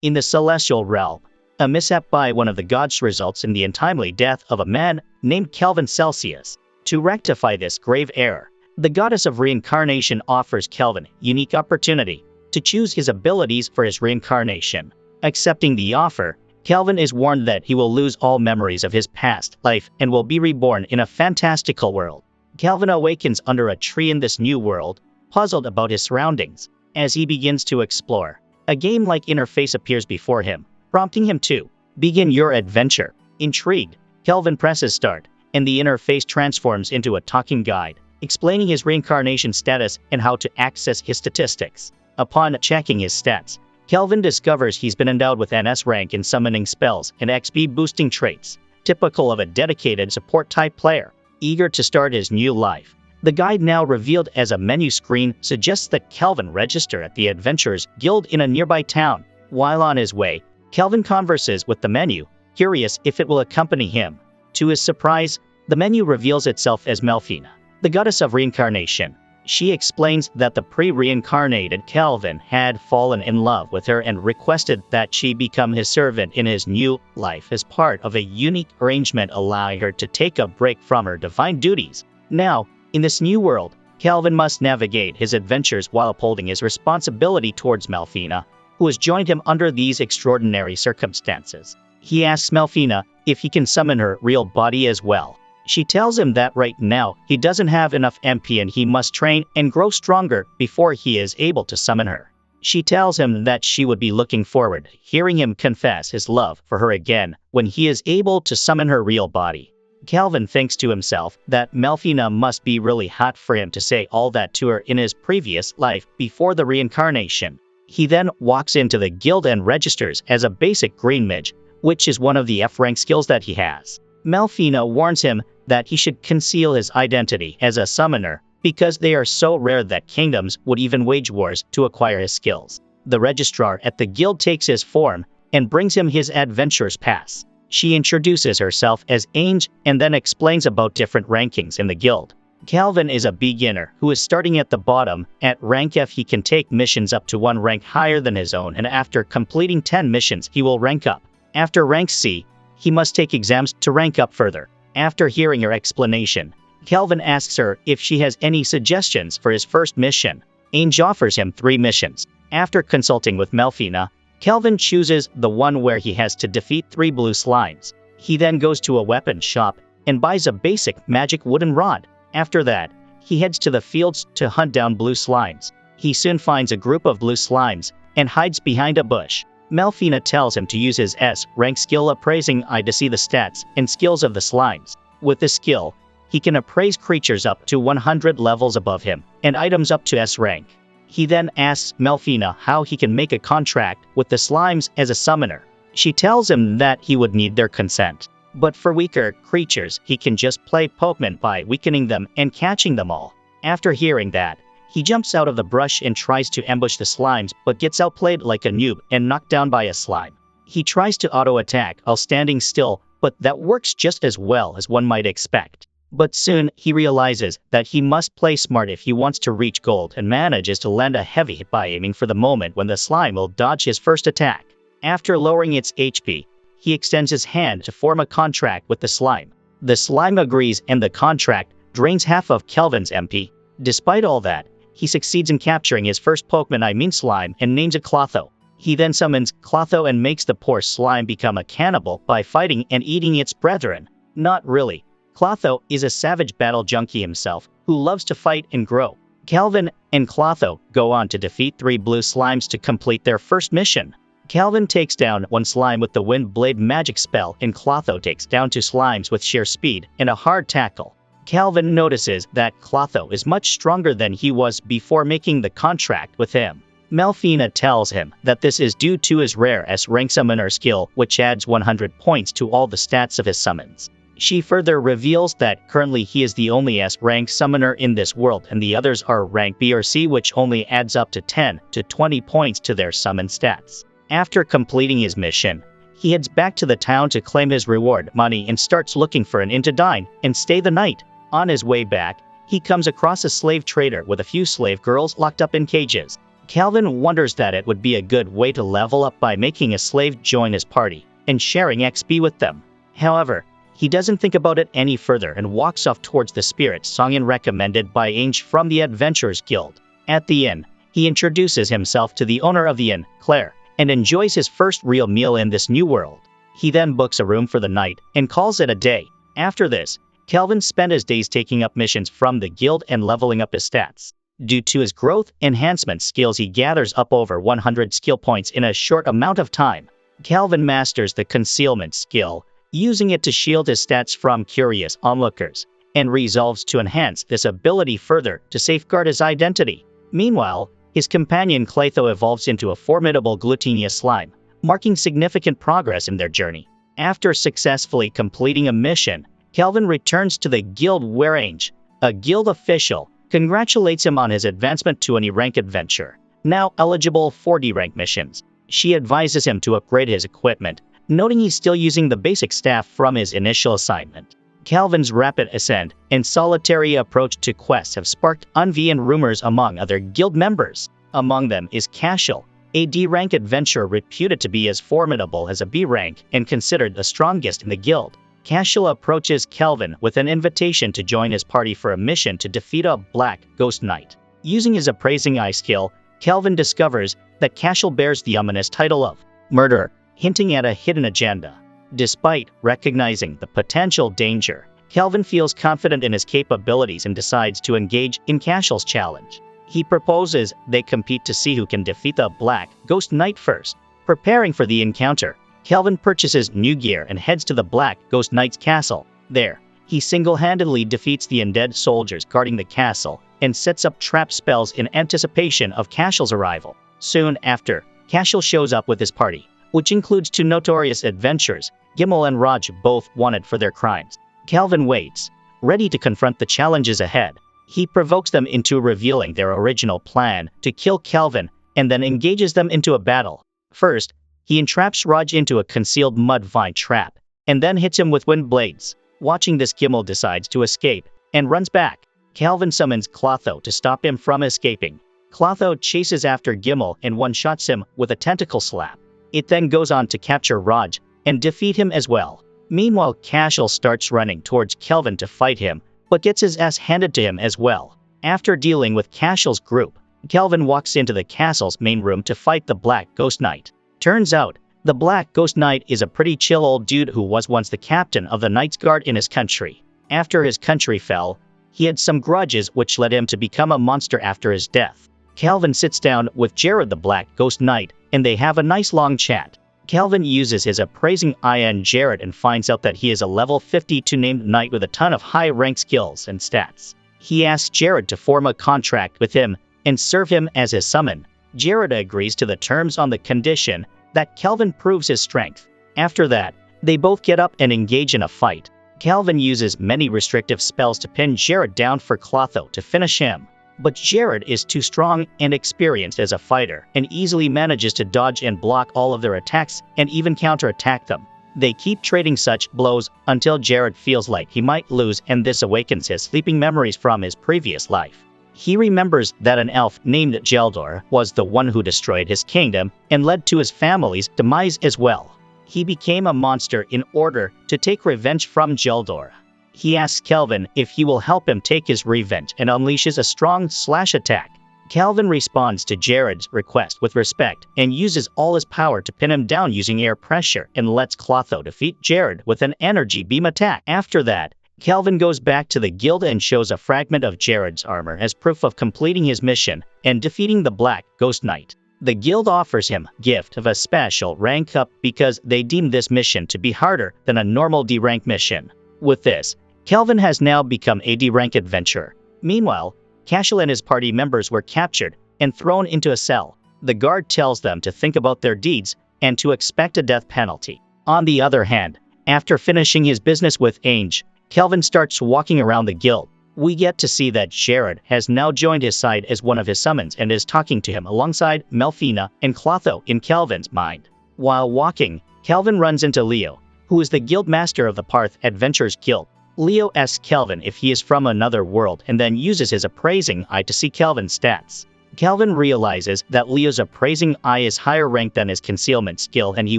In the celestial realm, a mishap by one of the gods results in the untimely death of a man named Kelvin Celsius. To rectify this grave error, the goddess of reincarnation offers Kelvin a unique opportunity to choose his abilities for his reincarnation. Accepting the offer, Kelvin is warned that he will lose all memories of his past life and will be reborn in a fantastical world. Kelvin awakens under a tree in this new world, puzzled about his surroundings. As he begins to explore, a game-like interface appears before him, prompting him to begin your adventure. Intrigued, Kelvin presses start, and the interface transforms into a talking guide, explaining his reincarnation status and how to access his statistics. Upon checking his stats, Kelvin discovers he's been endowed with an S rank in summoning spells and XP boosting traits, typical of a dedicated support-type player, eager to start his new life. The guide, now revealed as a menu screen, suggests that Kelvin register at the Adventurers Guild in a nearby town. While on his way, Kelvin converses with the menu, curious if it will accompany him. To his surprise, the menu reveals itself as Melfina, the goddess of reincarnation. She explains that the pre-reincarnated Kelvin had fallen in love with her and requested that she become his servant in his new life as part of a unique arrangement allowing her to take a break from her divine duties. Now, in this new world, Kelvin must navigate his adventures while upholding his responsibility towards Melfina, who has joined him under these extraordinary circumstances. He asks Melfina if he can summon her real body as well. She tells him that right now he doesn't have enough MP and he must train and grow stronger before he is able to summon her. She tells him that she would be looking forward to hearing him confess his love for her again when he is able to summon her real body. Kelvin thinks to himself that Melfina must be really hot for him to say all that to her in his previous life before the reincarnation. He then walks into the guild and registers as a basic green mage, which is one of the F-rank skills that he has. Melfina warns him that he should conceal his identity as a summoner because they are so rare that kingdoms would even wage wars to acquire his skills. The registrar at the guild takes his form and brings him his adventurer's pass. She introduces herself as Ange and then explains about different rankings in the guild. Kelvin is a beginner who is starting at the bottom. At rank F he can take missions up to one rank higher than his own, and after completing 10 missions he will rank up. After rank C, he must take exams to rank up further. After hearing her explanation, Kelvin asks her if she has any suggestions for his first mission. Ange offers him 3 missions. After consulting with Melfina, Kelvin chooses the one where he has to defeat 3 blue slimes. He then goes to a weapon shop and buys a basic magic wooden rod. After that, he heads to the fields to hunt down blue slimes. He soon finds a group of blue slimes and hides behind a bush. Melfina tells him to use his S-rank skill appraising eye to see the stats and skills of the slimes. With this skill, he can appraise creatures up to 100 levels above him and items up to S rank. He then asks Melfina how he can make a contract with the slimes as a summoner. She tells him that he would need their consent. But for weaker creatures, he can just play Pokemon by weakening them and catching them all. After hearing that, he jumps out of the brush and tries to ambush the slimes but gets outplayed like a noob and knocked down by a slime. He tries to auto-attack while standing still, but that works just as well as one might expect. But soon, he realizes that he must play smart if he wants to reach gold and manages to land a heavy hit by aiming for the moment when the slime will dodge his first attack. After lowering its HP, he extends his hand to form a contract with the slime. The slime agrees and the contract drains half of Kelvin's MP. Despite all that, he succeeds in capturing his first Pokemon slime and names it Clotho. He then summons Clotho and makes the poor slime become a cannibal by fighting and eating its brethren. Not really. Clotho is a savage battle junkie himself, who loves to fight and grow. Kelvin and Clotho go on to defeat 3 blue slimes to complete their first mission. Kelvin takes down 1 slime with the Wind Blade magic spell, and Clotho takes down 2 slimes with sheer speed and a hard tackle. Kelvin notices that Clotho is much stronger than he was before making the contract with him. Melfina tells him that this is due to his rare S-rank summoner skill, which adds 100 points to all the stats of his summons. She further reveals that currently he is the only S-rank summoner in this world and the others are rank B or C, which only adds up to 10 to 20 points to their summon stats. After completing his mission, he heads back to the town to claim his reward money and starts looking for an inn to dine and stay the night. On his way back, he comes across a slave trader with a few slave girls locked up in cages. Calvin wonders that it would be a good way to level up by making a slave join his party and sharing XP with them. However, he doesn't think about it any further and walks off towards the spirit song inn recommended by Ange from the Adventurers Guild. At the inn, he introduces himself to the owner of the inn, Claire, and enjoys his first real meal in this new world. He then books a room for the night and calls it a day. After this, Calvin spent his days taking up missions from the guild and leveling up his stats. Due to his growth enhancement skills, he gathers up over 100 skill points in a short amount of time. Calvin masters the concealment skill, using it to shield his stats from curious onlookers, and resolves to enhance this ability further to safeguard his identity. Meanwhile, his companion Clatho evolves into a formidable glutinous slime, marking significant progress in their journey. After successfully completing a mission, Calvin returns to the guild where Ange, a guild official, congratulates him on his advancement to an E-rank adventure, now eligible for D-rank missions. She advises him to upgrade his equipment, noting he's still using the basic staff from his initial assignment. Calvin's rapid ascent and solitary approach to quests have sparked envy and rumors among other guild members. Among them is Cashel, a D-rank adventurer reputed to be as formidable as a B-rank and considered the strongest in the guild. Cashel approaches Calvin with an invitation to join his party for a mission to defeat a Black Ghost Knight. Using his appraising eye skill, Calvin discovers that Cashel bears the ominous title of Murderer, hinting at a hidden agenda. Despite recognizing the potential danger, Calvin feels confident in his capabilities and decides to engage in Cashel's challenge. He proposes they compete to see who can defeat the Black Ghost Knight first. Preparing for the encounter, Calvin purchases new gear and heads to the Black Ghost Knight's castle. There, he single-handedly defeats the undead soldiers guarding the castle and sets up trap spells in anticipation of Cashel's arrival. Soon after, Cashel shows up with his party, which includes two notorious adventurers, Gimel and Raj, both wanted for their crimes. Calvin waits, ready to confront the challenges ahead. He provokes them into revealing their original plan to kill Calvin and then engages them into a battle. First, he entraps Raj into a concealed mud vine trap, and then hits him with wind blades. Watching this, Gimel decides to escape and runs back. Calvin summons Clatho to stop him from escaping. Clatho chases after Gimel and one-shots him with a tentacle slap. It then goes on to capture Raj and defeat him as well. Meanwhile, Cashel starts running towards Calvin to fight him, but gets his ass handed to him as well. After dealing with Cashel's group, Calvin walks into the castle's main room to fight the Black Ghost Knight. Turns out, the Black Ghost Knight is a pretty chill old dude who was once the captain of the Knight's Guard in his country. After his country fell, he had some grudges which led him to become a monster after his death. Calvin sits down with Jared the Black Ghost Knight, and they have a nice long chat. Calvin uses his appraising eye on Jared and finds out that he is a level 52 named knight with a ton of high-rank skills and stats. He asks Jared to form a contract with him and serve him as his summon. Jared agrees to the terms on the condition that Calvin proves his strength. After that, they both get up and engage in a fight. Calvin uses many restrictive spells to pin Jared down for Clatho to finish him. But Jared is too strong and experienced as a fighter and easily manages to dodge and block all of their attacks and even counterattack them. They keep trading such blows until Jared feels like he might lose, and this awakens his sleeping memories from his previous life. He remembers that an elf named Jeldor was the one who destroyed his kingdom and led to his family's demise as well. He became a monster in order to take revenge from Jeldor. He asks Calvin if he will help him take his revenge and unleashes a strong slash attack. Calvin responds to Jared's request with respect and uses all his power to pin him down using air pressure and lets Clatho defeat Jared with an energy beam attack. After that, Calvin goes back to the guild and shows a fragment of Jared's armor as proof of completing his mission and defeating the Black Ghost Knight. The guild offers him a gift of a special rank up because they deem this mission to be harder than a normal D-rank mission. With this, Calvin has now become a D-rank adventurer. Meanwhile, Cashel and his party members were captured and thrown into a cell. The guard tells them to think about their deeds and to expect a death penalty. On the other hand, after finishing his business with Ange, Calvin starts walking around the guild. We get to see that Jared has now joined his side as one of his summons and is talking to him alongside Melfina and Clatho in Calvin's mind. While walking, Calvin runs into Leo, who is the guild master of the Parth Adventurers Guild. Leo asks Calvin if he is from another world and then uses his appraising eye to see Calvin's stats. Calvin realizes that Leo's appraising eye is higher ranked than his concealment skill and he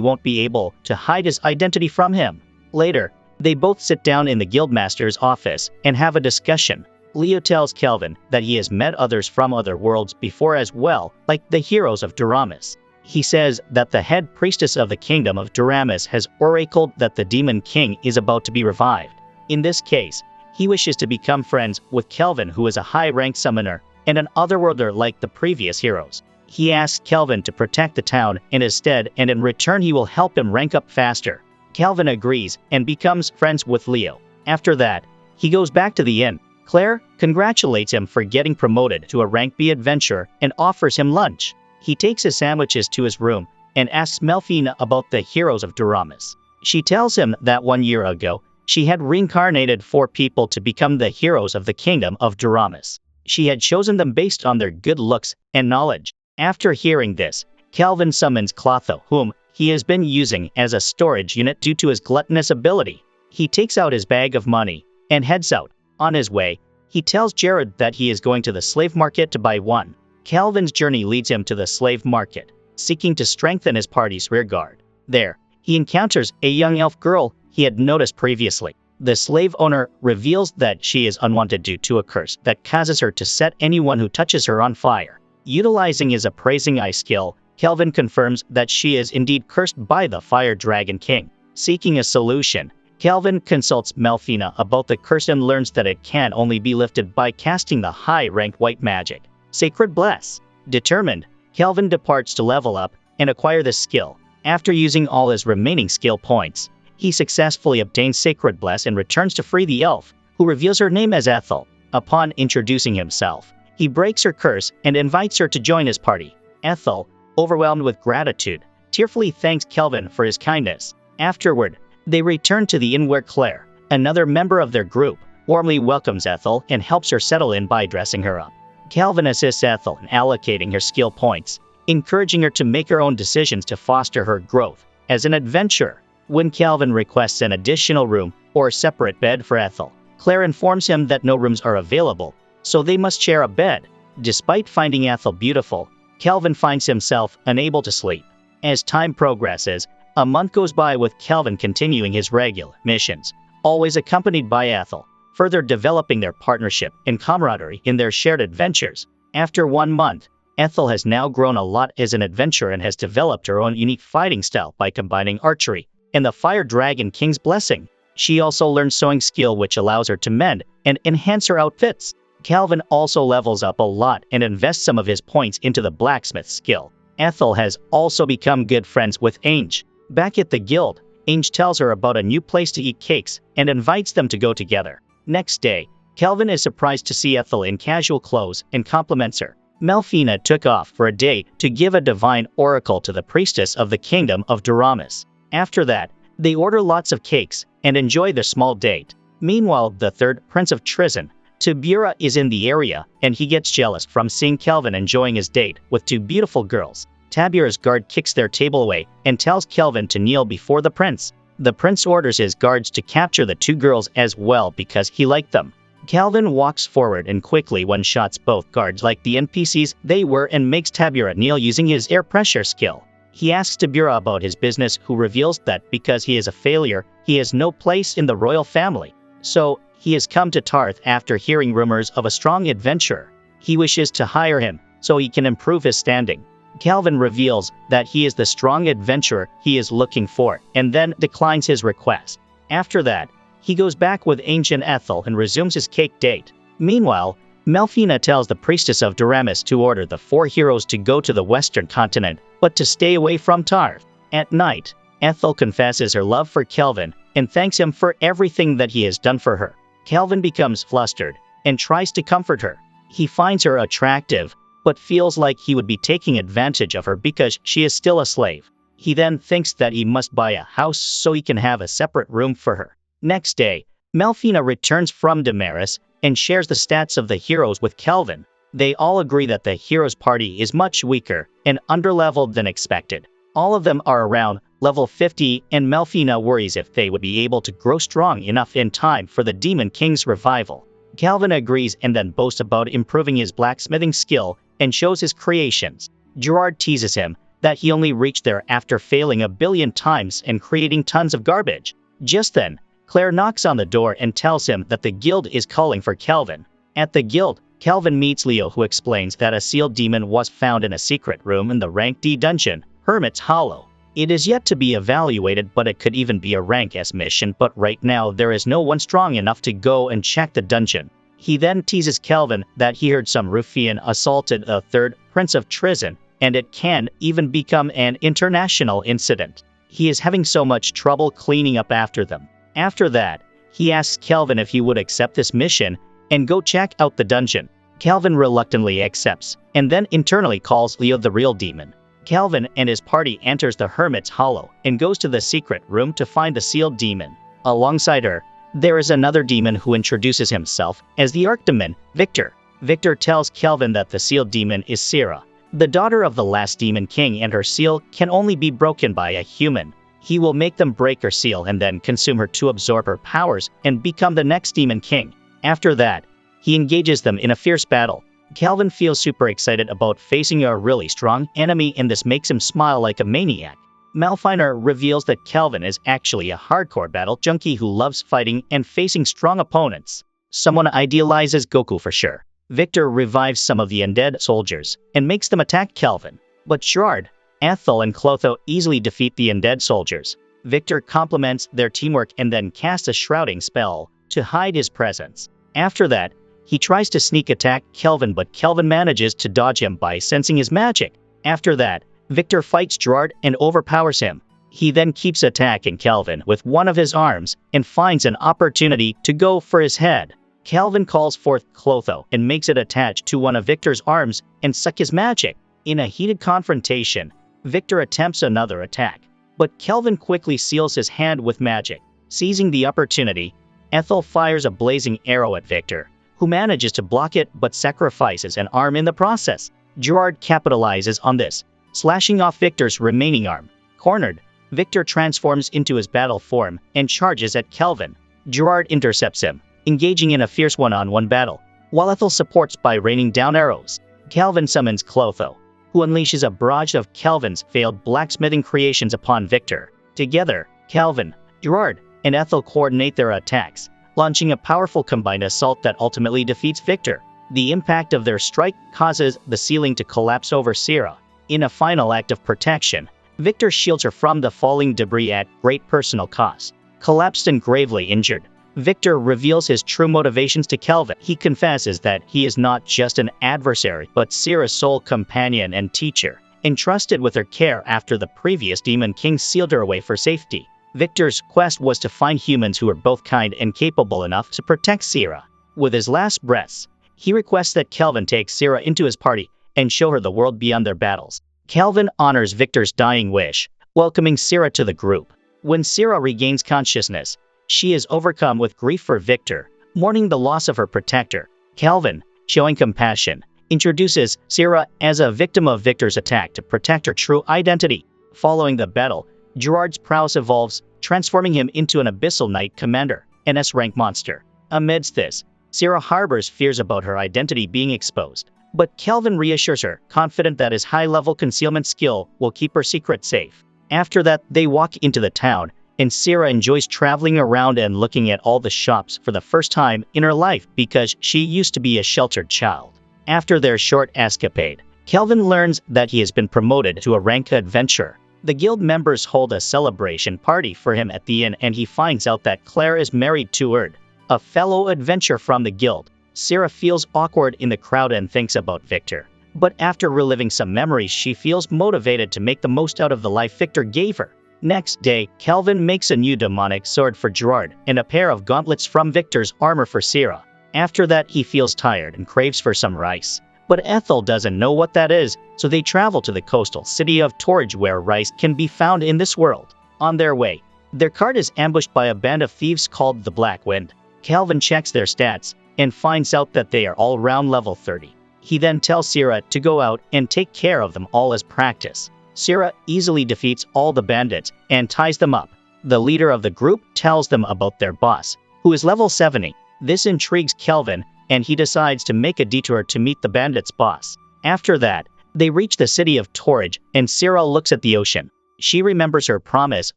won't be able to hide his identity from him. Later, they both sit down in the guildmaster's office and have a discussion. Leo tells Calvin that he has met others from other worlds before as well, like the heroes of Doramus. He says that the head priestess of the kingdom of Doramus has oracled that the demon king is about to be revived. In this case, he wishes to become friends with Calvin, who is a high-ranked summoner and an otherworlder like the previous heroes. He asks Calvin to protect the town in his stead, and in return he will help him rank up faster. Calvin agrees and becomes friends with Leo. After that, he goes back to the inn. Claire congratulates him for getting promoted to a rank B adventurer and offers him lunch. He takes his sandwiches to his room and asks Melfina about the heroes of Doramus. She tells him that 1 year ago, she had reincarnated 4 people to become the heroes of the kingdom of Doramus. She had chosen them based on their good looks and knowledge. After hearing this, Calvin summons Clotho, whom he has been using as a storage unit due to his gluttonous ability. He takes out his bag of money and heads out. On his way, he tells Jared that he is going to the slave market to buy one. Calvin's journey leads him to the slave market, seeking to strengthen his party's rearguard. There, he encounters a young elf girl he had noticed previously. The slave owner reveals that she is unwanted due to a curse that causes her to set anyone who touches her on fire. Utilizing his appraising eye skill, Calvin confirms that she is indeed cursed by the Fire Dragon King. Seeking a solution, Calvin consults Melfina about the curse and learns that it can only be lifted by casting the high-ranked white magic, Sacred Bless. Determined, Calvin departs to level up and acquire this skill. After using all his remaining skill points, he successfully obtains Sacred Bless and returns to free the elf, who reveals her name as Ethel. Upon introducing himself, he breaks her curse and invites her to join his party. Ethel, overwhelmed with gratitude, tearfully thanks Calvin for his kindness. Afterward, they return to the inn where Claire, another member of their group, warmly welcomes Ethel and helps her settle in by dressing her up. Calvin assists Ethel in allocating her skill points, encouraging her to make her own decisions to foster her growth as an adventurer. When Calvin requests an additional room or a separate bed for Ethel, Claire informs him that no rooms are available, so they must share a bed. Despite finding Ethel beautiful, Calvin finds himself unable to sleep. As time progresses, a month goes by with Calvin continuing his regular missions, always accompanied by Ethel, further developing their partnership and camaraderie in their shared adventures. After 1 month, Ethel has now grown a lot as an adventurer and has developed her own unique fighting style by combining archery and the Fire Dragon King's blessing. She also learns sewing skill, which allows her to mend and enhance her outfits. Calvin also levels up a lot and invests some of his points into the blacksmith skill. Ethel has also become good friends with Ange. Back at the guild, Ange tells her about a new place to eat cakes and invites them to go together. Next day, Calvin is surprised to see Ethel in casual clothes and compliments her. Melfina took off for a day to give a divine oracle to the priestess of the kingdom of Doramus. After that, they order lots of cakes and enjoy their small date. Meanwhile, the third prince of Trizon, Tibura, is in the area, and he gets jealous from seeing Calvin enjoying his date with 2 beautiful girls. Tabura's guard kicks their table away and tells Calvin to kneel before the prince. The prince orders his guards to capture the 2 girls as well because he liked them. Calvin walks forward and quickly one-shots both guards like the NPCs they were and makes Tabura kneel using his air pressure skill. He asks Tabura about his business, who reveals that because he is a failure, he has no place in the royal family. So, he has come to Tarth after hearing rumors of a strong adventurer. He wishes to hire him so he can improve his standing. Calvin reveals that he is the strong adventurer he is looking for, and then declines his request. After that, he goes back with Ange and Ethel and resumes his cake date. Meanwhile, Melfina tells the priestess of Doramus to order the 4 heroes to go to the western continent, but to stay away from Tarth. At night, Ethel confesses her love for Calvin and thanks him for everything that he has done for her. Calvin becomes flustered and tries to comfort her. He finds her attractive, but feels like he would be taking advantage of her because she is still a slave. He then thinks that he must buy a house so he can have a separate room for her. Next day, Melfina returns from Damaris and shares the stats of the heroes with Calvin. They all agree that the heroes' party is much weaker and underleveled than expected. All of them are around level 50, and Melfina worries if they would be able to grow strong enough in time for the Demon King's revival. Calvin agrees and then boasts about improving his blacksmithing skill and shows his creations. Gerard teases him that he only reached there after failing 1,000,000,000 times and creating tons of garbage. Just then, Claire knocks on the door and tells him that the guild is calling for Kelvin. At the guild, Kelvin meets Leo, who explains that a sealed demon was found in a secret room in the rank D dungeon, Hermit's Hollow. It is yet to be evaluated, but it could even be a rank S mission, but right now there is no one strong enough to go and check the dungeon. He then teases Kelvin that he heard some ruffian assaulted a third Prince of Trizon, and it can even become an international incident. He is having so much trouble cleaning up after them. After that, he asks Kelvin if he would accept this mission and go check out the dungeon. Kelvin reluctantly accepts, and then internally calls Leo the real demon. Kelvin and his party enters the Hermit's Hollow and goes to the secret room to find the sealed demon. Alongside her, there is another demon who introduces himself as the Archdemon, Victor. Victor tells Kelvin that the sealed demon is Sira, the daughter of the last demon king, and her seal can only be broken by a human. He will make them break her seal and then consume her to absorb her powers and become the next demon king. After that, he engages them in a fierce battle. Kelvin feels super excited about facing a really strong enemy, and this makes him smile like a maniac. Malfiner reveals that Kelvin is actually a hardcore battle junkie who loves fighting and facing strong opponents. Someone idealizes Goku for sure. Victor revives some of the undead soldiers and makes them attack Kelvin. But Gerard, Ethel, and Clotho easily defeat the undead soldiers. Victor compliments their teamwork and then casts a shrouding spell to hide his presence. After that, he tries to sneak attack Kelvin, but Kelvin manages to dodge him by sensing his magic. After that, Victor fights Gerard and overpowers him. He then keeps attacking Kelvin with one of his arms and finds an opportunity to go for his head. Kelvin calls forth Clotho and makes it attach to one of Victor's arms and suck his magic. In a heated confrontation, Victor attempts another attack, but Kelvin quickly seals his hand with magic. Seizing the opportunity, Ethel fires a blazing arrow at Victor, who manages to block it but sacrifices an arm in the process. Gerard capitalizes on this, slashing off Victor's remaining arm. Cornered, Victor transforms into his battle form and charges at Kelvin. Gerard intercepts him, engaging in a fierce one-on-one battle, while Ethel supports by raining down arrows. Kelvin summons Clotho, who unleashes a barrage of Kelvin's failed blacksmithing creations upon Victor. Together, Kelvin, Gerard, and Ethel coordinate their attacks, launching a powerful combined assault that ultimately defeats Victor. The impact of their strike causes the ceiling to collapse over Sira. In a final act of protection, Victor shields her from the falling debris at great personal cost. Collapsed and gravely injured, Victor reveals his true motivations to Kelvin. He confesses that he is not just an adversary, but Sira's sole companion and teacher, entrusted with her care after the previous Demon King sealed her away for safety. Victor's quest was to find humans who were both kind and capable enough to protect Sira. With his last breaths, he requests that Kelvin take Sira into his party and show her the world beyond their battles. Kelvin honors Victor's dying wish, welcoming Sira to the group. When Sira regains consciousness, she is overcome with grief for Victor, mourning the loss of her protector. Kelvin, showing compassion, introduces Sira as a victim of Victor's attack to protect her true identity. Following the battle, Gerard's prowess evolves, transforming him into an Abyssal Knight Commander, an S-rank monster. Amidst this, Sira harbors fears about her identity being exposed, but Kelvin reassures her, confident that his high-level concealment skill will keep her secret safe. After that, they walk into the town, and Sira enjoys traveling around and looking at all the shops for the first time in her life because she used to be a sheltered child. After their short escapade, Kelvin learns that he has been promoted to a rank adventurer. The guild members hold a celebration party for him at the inn, and he finds out that Claire is married to Erd, a fellow adventurer from the guild. Sira feels awkward in the crowd and thinks about Victor, but after reliving some memories, she feels motivated to make the most out of the life Victor gave her. Next day, Kelvin makes a new demonic sword for Gerard and a pair of gauntlets from Victor's armor for Sira. After that, he feels tired and craves for some rice. But Ethel doesn't know what that is, so they travel to the coastal city of Torridge where rice can be found in this world. On their way, their cart is ambushed by a band of thieves called the Black Wind. Kelvin checks their stats and finds out that they are all around level 30. He then tells Sira to go out and take care of them all as practice. Sira easily defeats all the bandits and ties them up. The leader of the group tells them about their boss, who is level 70. This intrigues Kelvin, and he decides to make a detour to meet the bandits' boss. After that, they reach the city of Torridge, and Sarah looks at the ocean. She remembers her promise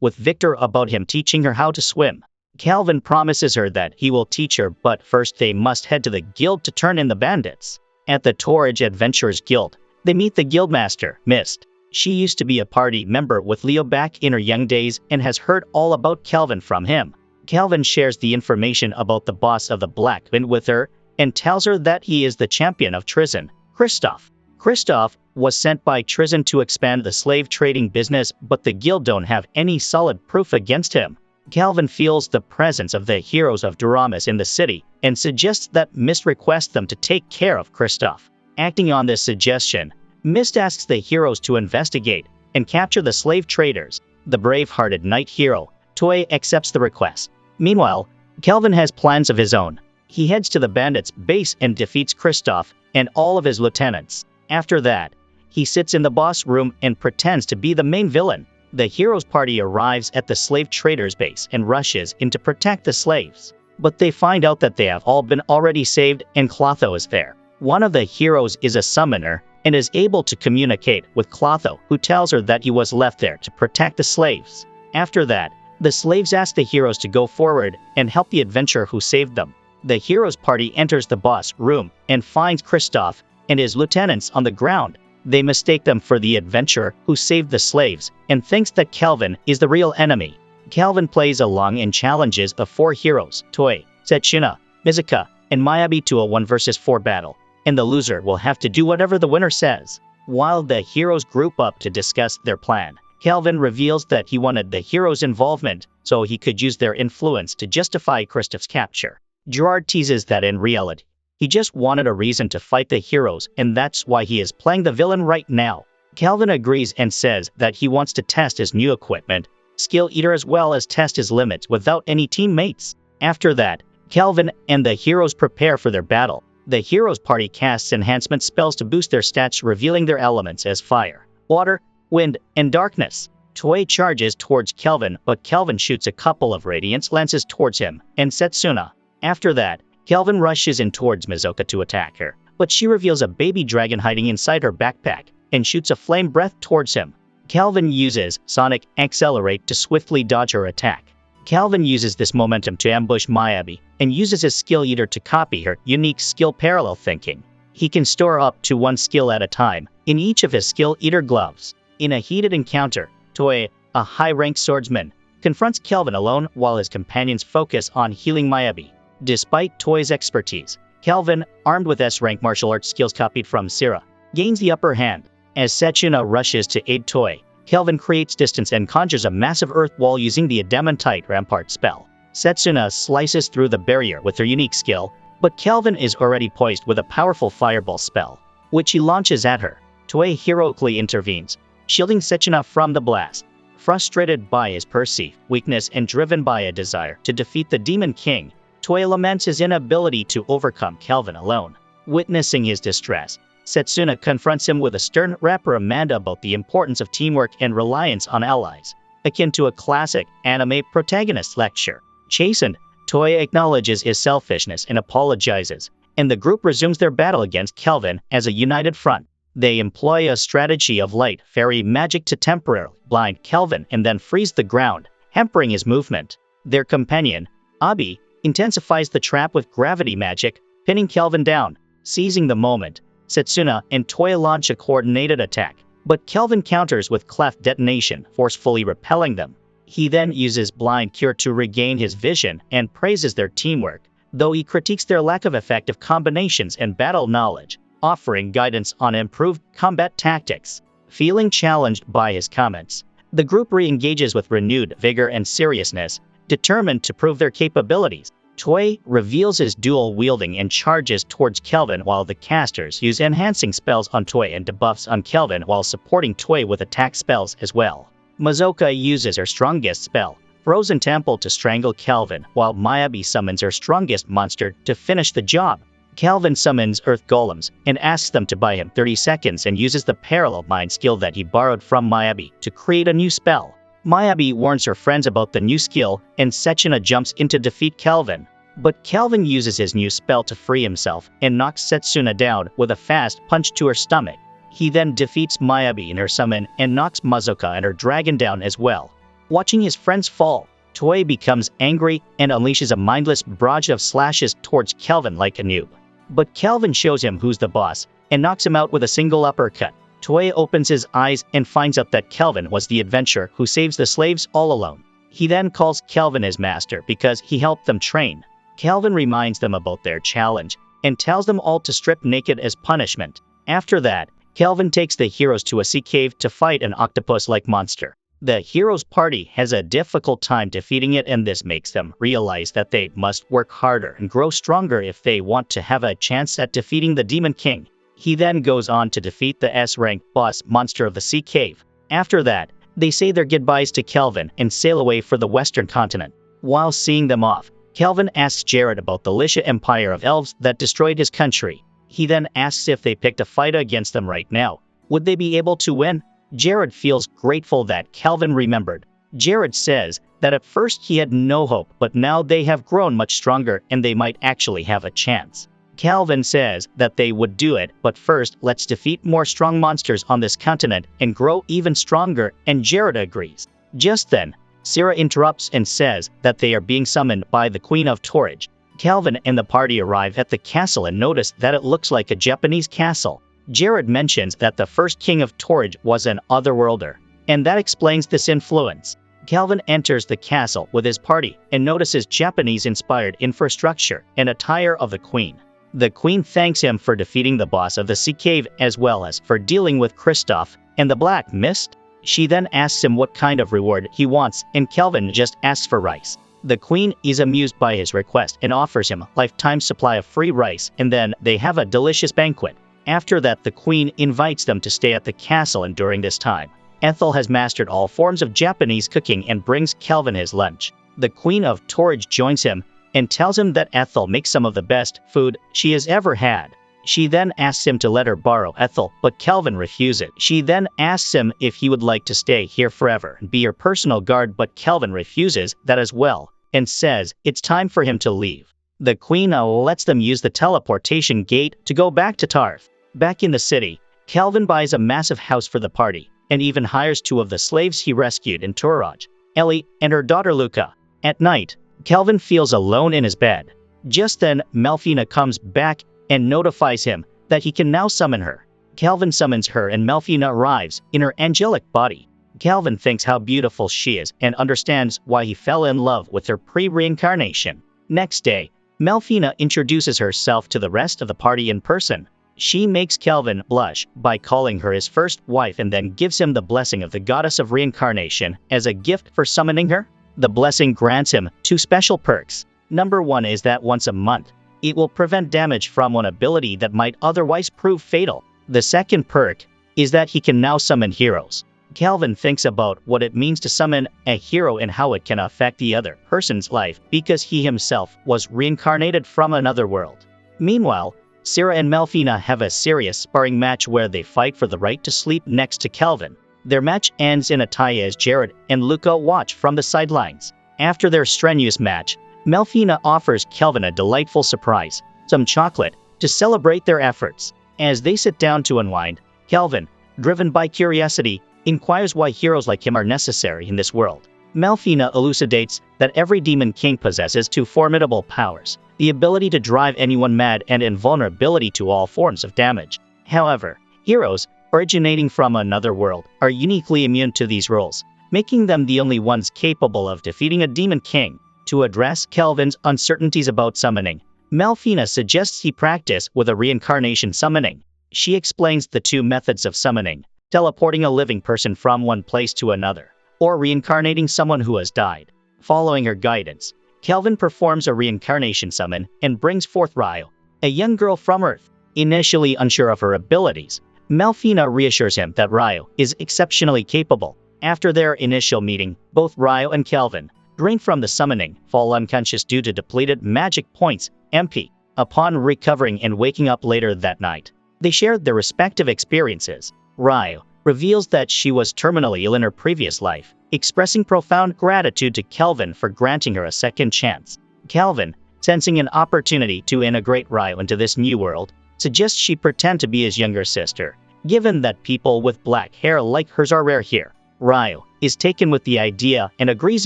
with Victor about him teaching her how to swim. Calvin promises her that he will teach her, but first they must head to the guild to turn in the bandits. At the Torridge Adventurers Guild, they meet the guildmaster, Mist. She used to be a party member with Leo back in her young days and has heard all about Calvin from him. Calvin shares the information about the boss of the Black Wind with her and tells her that he is the champion of Trizon, Kristoff. Kristoff was sent by Trizon to expand the slave trading business, but the guild don't have any solid proof against him. Calvin feels the presence of the heroes of Duramus in the city and suggests that Mist request them to take care of Kristoff. Acting on this suggestion, Mist asks the heroes to investigate and capture the slave traders. The brave-hearted knight hero, Toei, accepts the request. Meanwhile, Calvin has plans of his own. He heads to the bandits' base and defeats Kristoff and all of his lieutenants. After that, he sits in the boss room and pretends to be the main villain. The heroes' party arrives at the slave traders' base and rushes in to protect the slaves. But they find out that they have all been already saved and Clotho is there. One of the heroes is a summoner and is able to communicate with Clotho, who tells her that he was left there to protect the slaves. After that, the slaves ask the heroes to go forward and help the adventurer who saved them. The heroes' party enters the boss room and finds Kristoff and his lieutenants on the ground. They mistake them for the adventurer who saved the slaves and thinks that Calvin is the real enemy. Calvin plays along and challenges the four heroes, Toei, Setsuna, Mizuka, and Miyabi to a 1-versus-4 battle, and the loser will have to do whatever the winner says. While the heroes group up to discuss their plan, Calvin reveals that he wanted the heroes' involvement so he could use their influence to justify Kristoff's capture. Gerard teases that in reality, he just wanted a reason to fight the heroes, and that's why he is playing the villain right now. Calvin agrees and says that he wants to test his new equipment, Skill Eater, as well as test his limits without any teammates. After that, Calvin and the heroes prepare for their battle. The heroes' party casts enhancement spells to boost their stats, revealing their elements as fire, water, wind, and darkness. Toei charges towards Calvin, but Calvin shoots a couple of radiance lances towards him and Setsuna. After that, Calvin rushes in towards Mizuka to attack her, but she reveals a baby dragon hiding inside her backpack and shoots a flame breath towards him. Calvin uses Sonic Accelerate to swiftly dodge her attack. Calvin uses this momentum to ambush Miyabi and uses his Skill Eater to copy her unique skill parallel thinking. He can store up to one skill at a time in each of his Skill Eater gloves. In a heated encounter, Toei, a high-ranked swordsman, confronts Calvin alone while his companions focus on healing Miyabi. Despite Toei's expertise, Calvin, armed with S-rank martial arts skills copied from Sira, gains the upper hand. As Setsuna rushes to aid Toei, Calvin creates distance and conjures a massive earth wall using the Adamantite Rampart spell. Setsuna slices through the barrier with her unique skill, but Calvin is already poised with a powerful fireball spell, which he launches at her. Toei heroically intervenes, shielding Setsuna from the blast. Frustrated by his perceived weakness and driven by a desire to defeat the Demon King, Toei laments his inability to overcome Calvin alone. Witnessing his distress, Setsuna confronts him with a stern reprimand about the importance of teamwork and reliance on allies, akin to a classic anime protagonist lecture. Chastened, Toei acknowledges his selfishness and apologizes, and the group resumes their battle against Calvin as a united front. They employ a strategy of light fairy magic to temporarily blind Calvin and then freeze the ground, hampering his movement. Their companion, Abi, intensifies the trap with gravity magic, pinning Calvin down. Seizing the moment, Setsuna and Toei launch a coordinated attack, but Calvin counters with cleft detonation, forcefully repelling them. He then uses Blind Cure to regain his vision and praises their teamwork, though he critiques their lack of effective combinations and battle knowledge, offering guidance on improved combat tactics. Feeling challenged by his comments, the group re-engages with renewed vigor and seriousness, determined to prove their capabilities. Toei reveals his dual wielding and charges towards Calvin while the casters use enhancing spells on Toei and debuffs on Calvin while supporting Toei with attack spells as well. Mizuka uses her strongest spell, Frozen Temple, to strangle Calvin, while Miyabi summons her strongest monster to finish the job. Calvin summons Earth Golems and asks them to buy him 30 seconds and uses the Parallel Mind skill that he borrowed from Miyabi to create a new spell. Miyabi warns her friends about the new skill, and Setsuna jumps in to defeat Calvin. But Calvin uses his new spell to free himself and knocks Setsuna down with a fast punch to her stomach. He then defeats Miyabi in her summon and knocks Mazoka and her dragon down as well. Watching his friends fall, Toei becomes angry and unleashes a mindless barrage of slashes towards Calvin like a noob. But Calvin shows him who's the boss and knocks him out with a single uppercut. Toei opens his eyes and finds out that Calvin was the adventurer who saves the slaves all alone. He then calls Calvin his master because he helped them train. Calvin reminds them about their challenge and tells them all to strip naked as punishment. After that, Calvin takes the heroes to a sea cave to fight an octopus-like monster. The heroes' party has a difficult time defeating it, and this makes them realize that they must work harder and grow stronger if they want to have a chance at defeating the Demon King. He then goes on to defeat the S-rank boss monster of the sea cave. After that, they say their goodbyes to Calvin and sail away for the western continent. While seeing them off, Calvin asks Jared about the Lisha Empire of Elves that destroyed his country. He then asks if they picked a fight against them right now, would they be able to win? Jared feels grateful that Calvin remembered. Jared says that at first he had no hope, but now they have grown much stronger and they might actually have a chance. Calvin says that they would do it, but first let's defeat more strong monsters on this continent and grow even stronger, and Jared agrees. Just then, Sarah interrupts and says that they are being summoned by the Queen of Torridge. Calvin and the party arrive at the castle and notice that it looks like a Japanese castle. Jared mentions that the first king of Torridge was an otherworlder, and that explains this influence. Calvin enters the castle with his party and notices Japanese-inspired infrastructure and attire of the queen. The queen thanks him for defeating the boss of the sea cave as well as for dealing with Kristoff and the Black Mist. She then asks him what kind of reward he wants, and Calvin just asks for rice. The queen is amused by his request and offers him a lifetime supply of free rice, and then they have a delicious banquet. After that, the queen invites them to stay at the castle, and during this time, Ethel has mastered all forms of Japanese cooking and brings Calvin his lunch. The Queen of Torridge joins him and tells him that Ethel makes some of the best food she has ever had. She then asks him to let her borrow Ethel, but Calvin refuses. She then asks him if he would like to stay here forever and be her personal guard, but Calvin refuses that as well and says it's time for him to leave. The queen lets them use the teleportation gate to go back to Tarth. Back in the city, Calvin buys a massive house for the party and even hires 2 of the slaves he rescued in Torridge, Ellie and her daughter Luca. At night, Calvin feels alone in his bed. Just then, Melfina comes back and notifies him that he can now summon her. Calvin summons her and Melfina arrives in her angelic body. Calvin thinks how beautiful she is and understands why he fell in love with her pre-reincarnation. Next day, Melfina introduces herself to the rest of the party in person. She makes Calvin blush by calling her his first wife and then gives him the blessing of the goddess of reincarnation as a gift for summoning her. The blessing grants him 2 special perks. Number 1 is that once a month, it will prevent damage from one ability that might otherwise prove fatal. The second perk is that he can now summon heroes. Calvin thinks about what it means to summon a hero and how it can affect the other person's life because he himself was reincarnated from another world. Meanwhile, Sarah and Melfina have a serious sparring match where they fight for the right to sleep next to Calvin. Their match ends in a tie as Jared and Luca watch from the sidelines. After their strenuous match, Melfina offers Calvin a delightful surprise, some chocolate, to celebrate their efforts. As they sit down to unwind, Calvin, driven by curiosity, inquires why heroes like him are necessary in this world. Melfina elucidates that every demon king possesses 2 formidable powers: the ability to drive anyone mad and invulnerability to all forms of damage. However, heroes, originating from another world, are uniquely immune to these roles, making them the only ones capable of defeating a demon king. To address Calvin's uncertainties about summoning, Melfina suggests he practice with a reincarnation summoning. She explains the 2 methods of summoning: teleporting a living person from one place to another, or reincarnating someone who has died. Following her guidance, Calvin performs a reincarnation summon and brings forth Ryo, a young girl from Earth. Initially unsure of her abilities, Melfina reassures him that Ryo is exceptionally capable. After their initial meeting, both Ryo and Calvin, drained from the summoning, fall unconscious due to depleted magic points, MP. Upon recovering and waking up later that night, they shared their respective experiences. Ryo reveals that she was terminally ill in her previous life, expressing profound gratitude to Calvin for granting her a second chance. Calvin sensing an opportunity to integrate Ryo into this new world, suggests she pretend to be his younger sister. Given that people with black hair like hers are rare here, Ryo is taken with the idea and agrees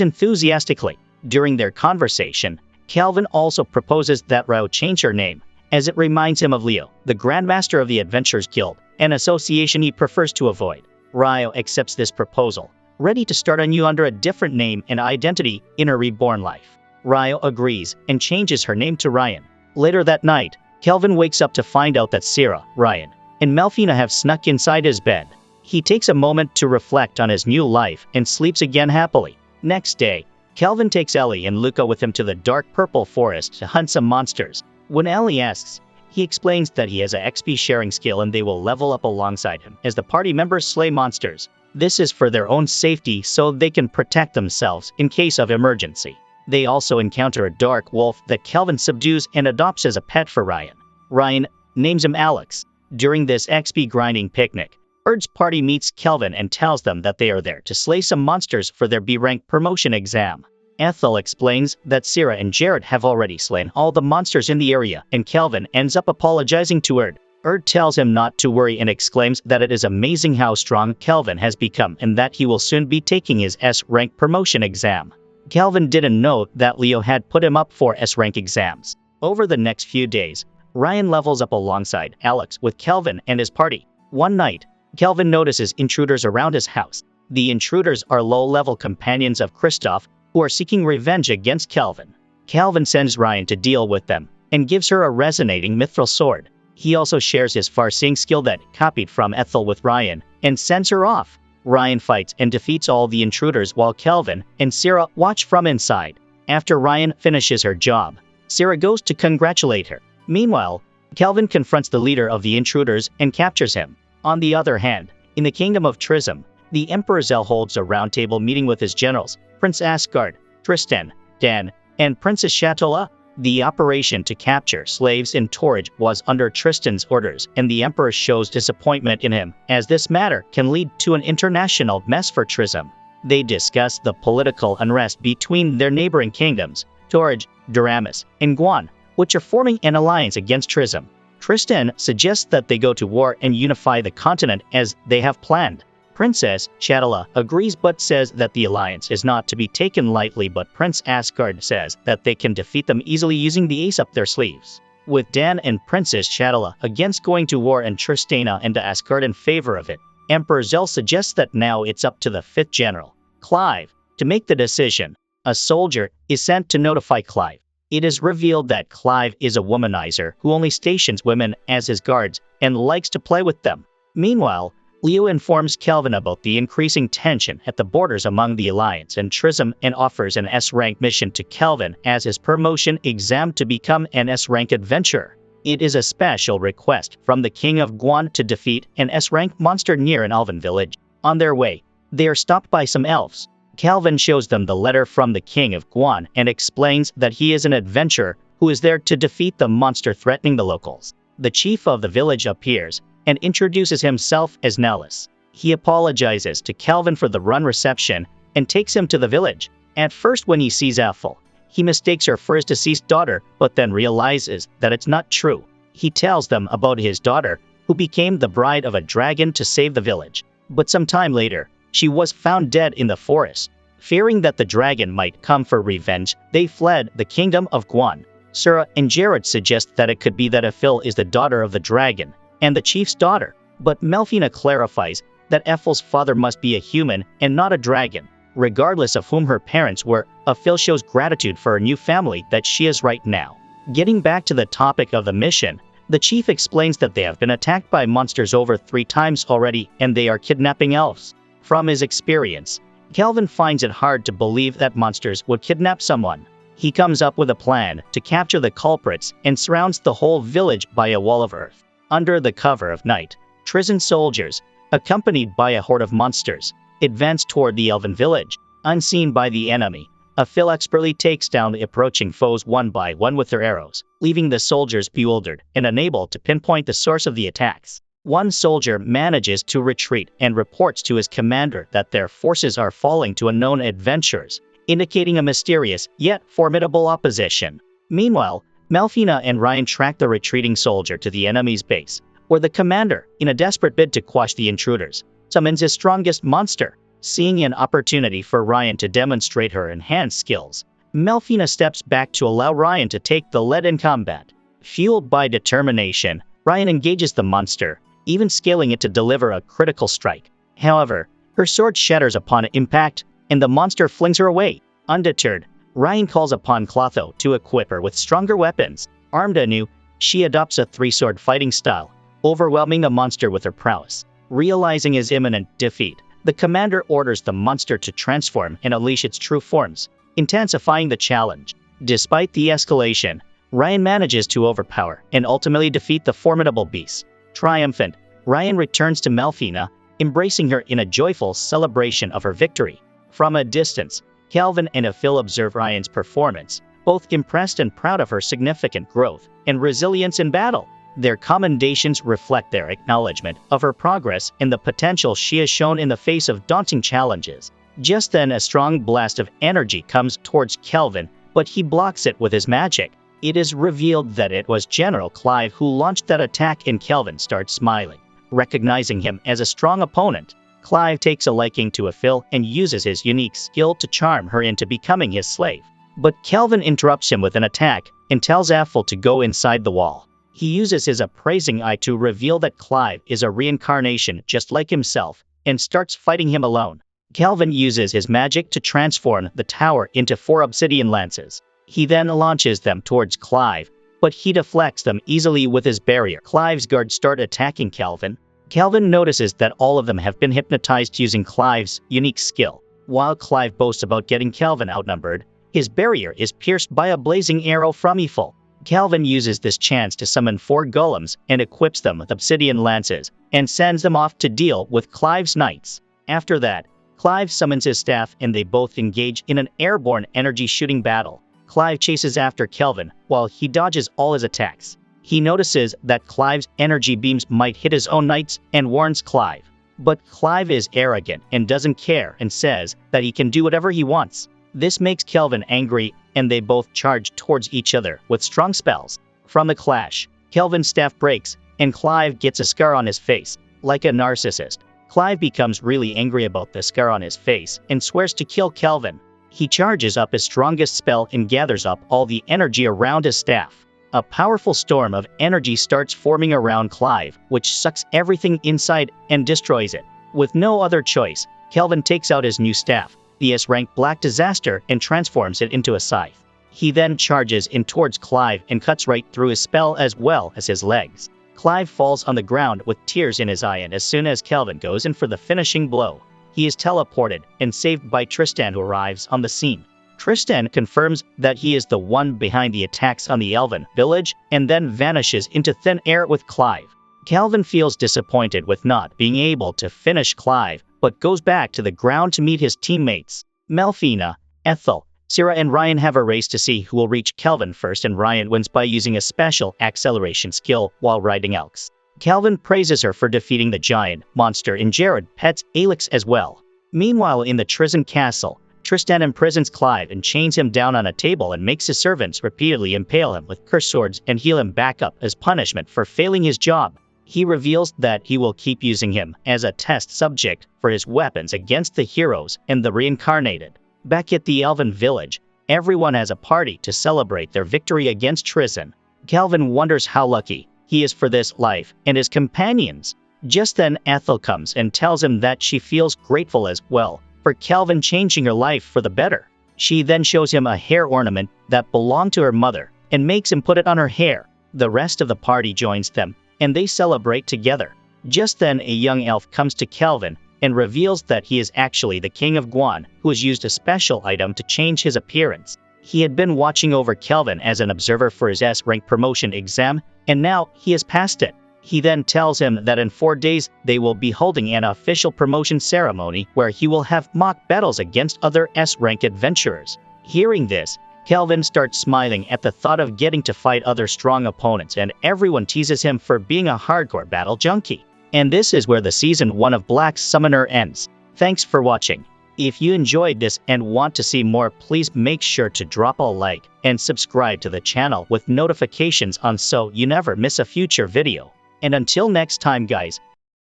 enthusiastically. During their conversation, Calvin also proposes that Ryo change her name, as it reminds him of Leo, the Grandmaster of the Adventurers Guild, an association he prefers to avoid. Ryo accepts this proposal, ready to start anew under a different name and identity in her reborn life. Ryo agrees and changes her name to Ryan. Later that night, Calvin wakes up to find out that Sarah, Ryan, and Melfina have snuck inside his bed. He takes a moment to reflect on his new life and sleeps again happily. Next day, Calvin takes Ellie and Luca with him to the dark purple forest to hunt some monsters. When Ellie asks, he explains that he has a XP sharing skill and they will level up alongside him as the party members slay monsters. This is for their own safety so they can protect themselves in case of emergency. They also encounter a dark wolf that Calvin subdues and adopts as a pet for Ryan. Ryan names him Alex. During this XP grinding picnic, Erd's party meets Calvin and tells them that they are there to slay some monsters for their B-rank promotion exam. Ethel explains that Sarah and Jared have already slain all the monsters in the area, and Calvin ends up apologizing to Erd. Erd tells him not to worry and exclaims that it is amazing how strong Calvin has become and that he will soon be taking his S-rank promotion exam. Calvin didn't know that Leo had put him up for S-rank exams. Over the next few days, Ryan levels up alongside Alex with Calvin and his party. One night, Calvin notices intruders around his house. The intruders are low-level companions of Kristoff who are seeking revenge against Calvin. Calvin sends Ryan to deal with them and gives her a resonating mithril sword. He also shares his far-seeing skill that copied from Ethel with Ryan and sends her off. Ryan fights and defeats all the intruders while Calvin and Sarah watch from inside. After Ryan finishes her job, Sarah goes to congratulate her. Meanwhile, Calvin confronts the leader of the intruders and captures him. On the other hand, in the kingdom of Trism, the Emperor Zell holds a roundtable meeting with his generals, Prince Asgard, Tristan, Dan, and Princess Shatola. The operation to capture slaves in Torridge was under Tristan's orders, and the Emperor shows disappointment in him, as this matter can lead to an international mess for Trism. They discuss the political unrest between their neighboring kingdoms, Torridge, Duramus, and Guan, which are forming an alliance against Trism. Tristan suggests that they go to war and unify the continent as they have planned. Princess Shatola agrees but says that the alliance is not to be taken lightly, but Prince Asgard says that they can defeat them easily using the ace up their sleeves. With Dan and Princess Shatola against going to war and Tristana and Asgard in favor of it, Emperor Zell suggests that now it's up to the 5th General, Clive, to make the decision. A soldier is sent to notify Clive. It is revealed that Clive is a womanizer who only stations women as his guards and likes to play with them. Meanwhile, Leo informs Calvin about the increasing tension at the borders among the Alliance and Trism and offers an S-rank mission to Calvin as his promotion exam to become an S-rank adventurer. It is a special request from the King of Guan to defeat an S-rank monster near an elven village. On their way, they are stopped by some elves. Calvin shows them the letter from the King of Guan and explains that he is an adventurer who is there to defeat the monster threatening the locals. The chief of the village appears and introduces himself as Nellis. He apologizes to Calvin for the run reception and takes him to the village. At first, when he sees Ethel, he mistakes her for his deceased daughter, but then realizes that it's not true. He tells them about his daughter, who became the bride of a dragon to save the village. But some time later, she was found dead in the forest. Fearing that the dragon might come for revenge, they fled the kingdom of Guan. Sarah and Jared suggest that it could be that Ethel is the daughter of the dragon and the chief's daughter, but Melfina clarifies that Ethel's father must be a human and not a dragon. Regardless of whom her parents were, Ethel shows gratitude for her new family that she is right now. Getting back to the topic of the mission, the chief explains that they have been attacked by monsters over 3 times already and they are kidnapping elves. From his experience, Calvin finds it hard to believe that monsters would kidnap someone. He comes up with a plan to capture the culprits and surrounds the whole village by a wall of earth. Under the cover of night, Tristan soldiers, accompanied by a horde of monsters, advance toward the elven village. Unseen by the enemy, Ethel expertly takes down the approaching foes one by one with their arrows, leaving the soldiers bewildered and unable to pinpoint the source of the attacks. One soldier manages to retreat and reports to his commander that their forces are falling to unknown adventurers, indicating a mysterious yet formidable opposition. Meanwhile, Melfina and Ryan track the retreating soldier to the enemy's base, where the commander, in a desperate bid to quash the intruders, summons his strongest monster. Seeing an opportunity for Ryan to demonstrate her enhanced skills, Melfina steps back to allow Ryan to take the lead in combat. Fueled by determination, Ryan engages the monster, even scaling it to deliver a critical strike. However, her sword shatters upon impact, and the monster flings her away. Undeterred, Ryan calls upon Clotho to equip her with stronger weapons. Armed anew, she adopts a three-sword fighting style, overwhelming the monster with her prowess. Realizing his imminent defeat, the commander orders the monster to transform and unleash its true forms, intensifying the challenge. Despite the escalation, Ryan manages to overpower and ultimately defeat the formidable beast. Triumphant, Ryan returns to Melfina, embracing her in a joyful celebration of her victory. From a distance, Calvin and Aphil observe Ryan's performance, both impressed and proud of her significant growth and resilience in battle. Their commendations reflect their acknowledgement of her progress and the potential she has shown in the face of daunting challenges. Just then, a strong blast of energy comes towards Calvin, but he blocks it with his magic. It is revealed that it was General Clive who launched that attack, and Calvin starts smiling. Recognizing him as a strong opponent, Clive takes a liking to Aphil and uses his unique skill to charm her into becoming his slave. But Calvin interrupts him with an attack and tells Aphil to go inside the wall. He uses his appraising eye to reveal that Clive is a reincarnation just like himself and starts fighting him alone. Calvin uses his magic to transform the tower into 4 obsidian lances. He then launches them towards Clive, but he deflects them easily with his barrier. Clive's guards start attacking Calvin. Calvin notices that all of them have been hypnotized using Clive's unique skill. While Clive boasts about getting Calvin outnumbered, his barrier is pierced by a blazing arrow from Aphil. Calvin uses this chance to summon 4 golems and equips them with obsidian lances, and sends them off to deal with Clive's knights. After that, Clive summons his staff and they both engage in an airborne energy shooting battle. Clive chases after Calvin while he dodges all his attacks. He notices that Clive's energy beams might hit his own knights and warns Clive. But Clive is arrogant and doesn't care and says that he can do whatever he wants. This makes Calvin angry, and they both charge towards each other with strong spells. From the clash, Calvin's staff breaks, and Clive gets a scar on his face. Like a narcissist, Clive becomes really angry about the scar on his face and swears to kill Calvin. He charges up his strongest spell and gathers up all the energy around his staff. A powerful storm of energy starts forming around Clive, which sucks everything inside and destroys it. With no other choice, Calvin takes out his new staff, the S-rank Black Disaster, and transforms it into a scythe. He then charges in towards Clive and cuts right through his spell as well as his legs. Clive falls on the ground with tears in his eye, and as soon as Calvin goes in for the finishing blow, he is teleported and saved by Tristan, who arrives on the scene. Tristan confirms that he is the one behind the attacks on the Elven village and then vanishes into thin air with Clive. Calvin feels disappointed with not being able to finish Clive, but goes back to the ground to meet his teammates. Melfina, Ethel, Syrah and Ryan have a race to see who will reach Calvin first, and Ryan wins by using a special acceleration skill while riding elks. Calvin praises her for defeating the giant monster, and Jared pets Alex as well. Meanwhile, in the Trizon castle, Tristan imprisons Clive and chains him down on a table and makes his servants repeatedly impale him with cursed swords and heal him back up as punishment for failing his job. He reveals that he will keep using him as a test subject for his weapons against the heroes and the reincarnated. Back at the Elven village, everyone has a party to celebrate their victory against Trizon. Calvin wonders how lucky he is for this life and his companions. Just then, Ethel comes and tells him that she feels grateful as well for Calvin changing her life for the better. She then shows him a hair ornament that belonged to her mother and makes him put it on her hair. The rest of the party joins them, and they celebrate together. Just then, a young elf comes to Calvin and reveals that he is actually the king of Guan, who has used a special item to change his appearance. He had been watching over Calvin as an observer for his S-rank promotion exam, and now he has passed it. He then tells him that in 4 days they will be holding an official promotion ceremony where he will have mock battles against other S-rank adventurers. Hearing this, Calvin starts smiling at the thought of getting to fight other strong opponents, and everyone teases him for being a hardcore battle junkie. And this is where the Season 1 of Black Summoner ends. Thanks for watching. If you enjoyed this and want to see more, please make sure to drop a like and subscribe to the channel with notifications on so you never miss a future video. And until next time guys,